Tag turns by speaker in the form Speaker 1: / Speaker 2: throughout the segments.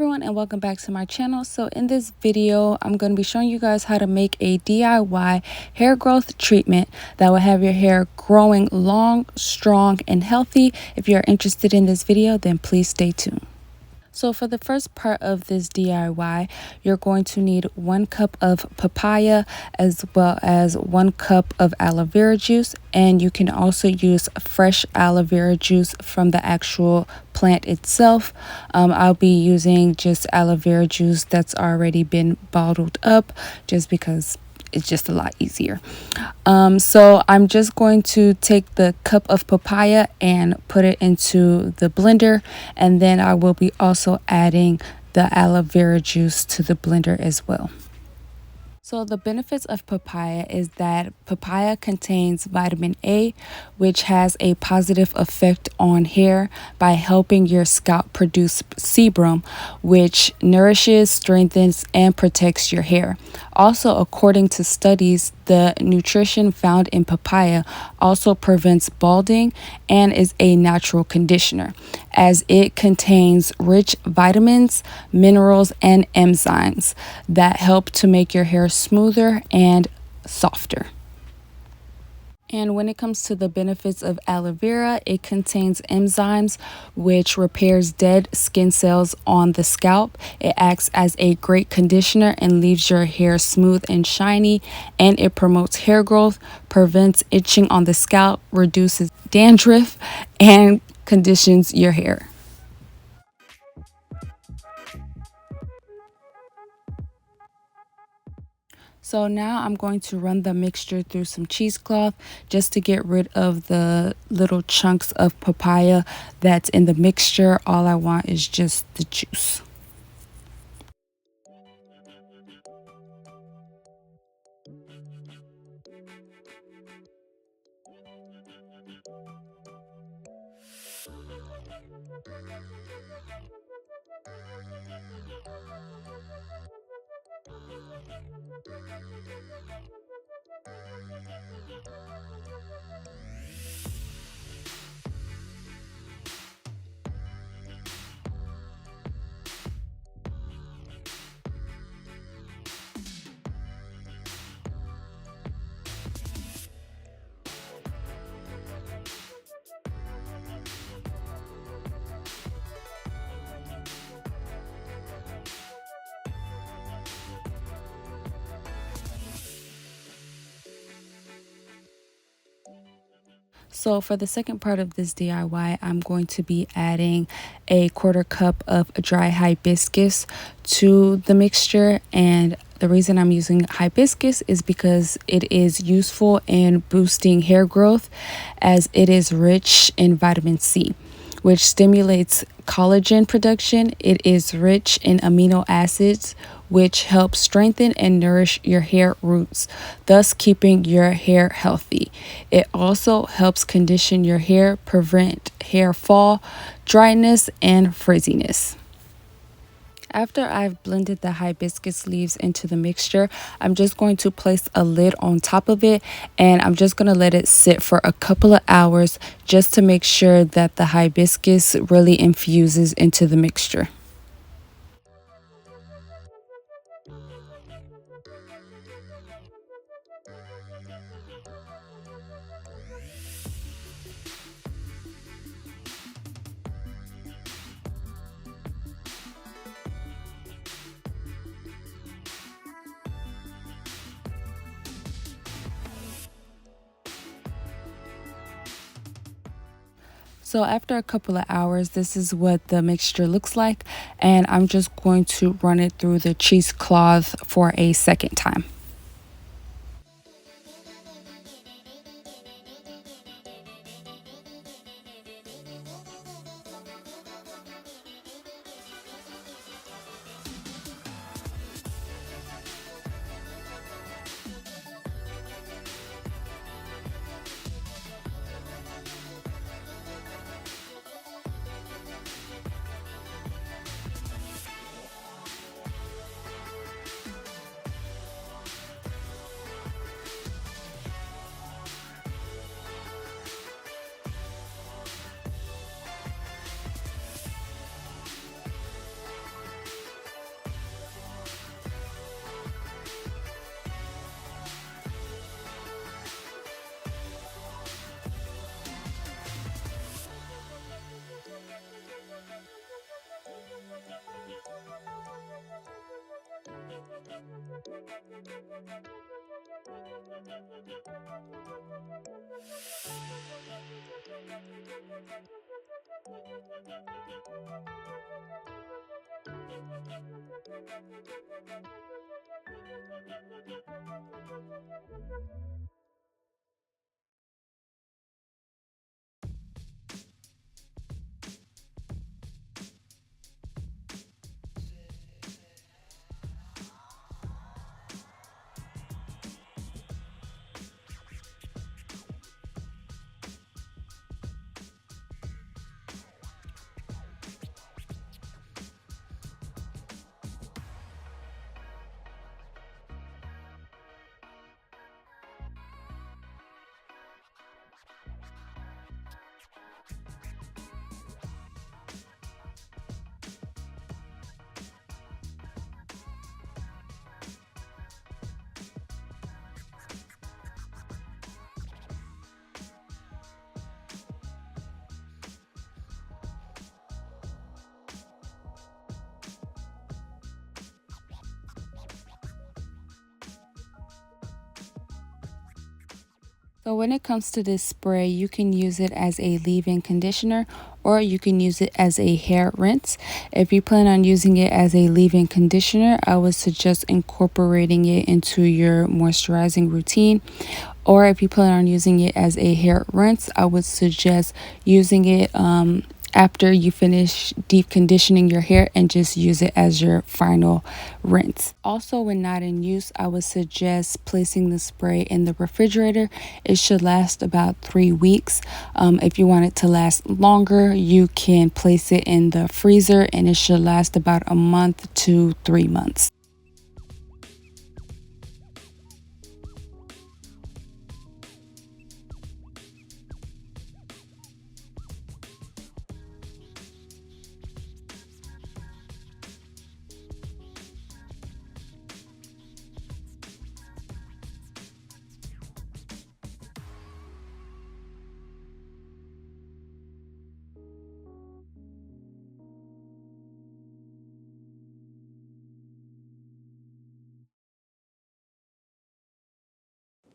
Speaker 1: everyone, and welcome back to my channel. So in this video I'm going to be showing you guys how to make a DIY hair growth treatment that will have your hair growing long, strong, and healthy. If you're interested in this video, then please stay tuned. So for the first part of this DIY, you're going to need 1 cup of papaya as well as 1 cup of aloe vera juice, and you can also use fresh aloe vera juice from the actual plant itself. I'll be using just aloe vera juice that's already been bottled up just because it's just a lot easier. So I'm just going to take the cup of papaya and put it into the blender, and then I will be also adding the aloe vera juice to the blender as well. So the benefits of papaya is that papaya contains vitamin A, which has a positive effect on hair by helping your scalp produce sebum, which nourishes, strengthens, and protects your hair. Also, according to studies, the nutrition found in papaya also prevents balding and is a natural conditioner, as it contains rich vitamins, minerals, and enzymes that help to make your hair smoother and softer. And when it comes to the benefits of aloe vera, it contains enzymes which repairs dead skin cells on the scalp. It acts as a great conditioner and leaves your hair smooth and shiny, and it promotes hair growth, prevents itching on the scalp, reduces dandruff, and conditions your hair. So now I'm going to run the mixture through some cheesecloth just to get rid of the little chunks of papaya that's in the mixture. All I want is just the juice. So for the second part of this DIY, I'm going to be adding a 1/4 cup of dry hibiscus to the mixture. And the reason I'm using hibiscus is because it is useful in boosting hair growth, as it is rich in vitamin C, which stimulates collagen production. It is rich in amino acids, which help strengthen and nourish your hair roots, thus keeping your hair healthy. It also helps condition your hair, prevent hair fall, dryness, and frizziness. After I've blended the hibiscus leaves into the mixture, I'm just going to place a lid on top of it, and I'm just going to let it sit for a couple of hours just to make sure that the hibiscus really infuses into the mixture. So after a couple of hours, this is what the mixture looks like, and I'm just going to run it through the cheesecloth for a second time. So when it comes to this spray, you can use it as a leave-in conditioner or you can use it as a hair rinse. If you plan on using it as a leave-in conditioner, I would suggest incorporating it into your moisturizing routine. Or if you plan on using it as a hair rinse, I would suggest using it after you finish deep conditioning your hair and just use it as your final rinse. Also, when not in use, I would suggest placing the spray in the refrigerator. It should last about 3 weeks. If you want it to last longer, you can place it in the freezer and it should last about a month to 3 months.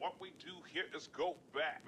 Speaker 2: What we do here is go back.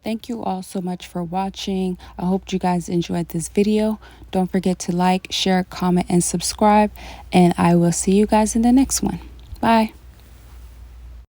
Speaker 1: Thank you all so much for watching. I hope you guys enjoyed this video. Don't forget to like, share, comment, and subscribe. And I will see you guys in the next one. Bye.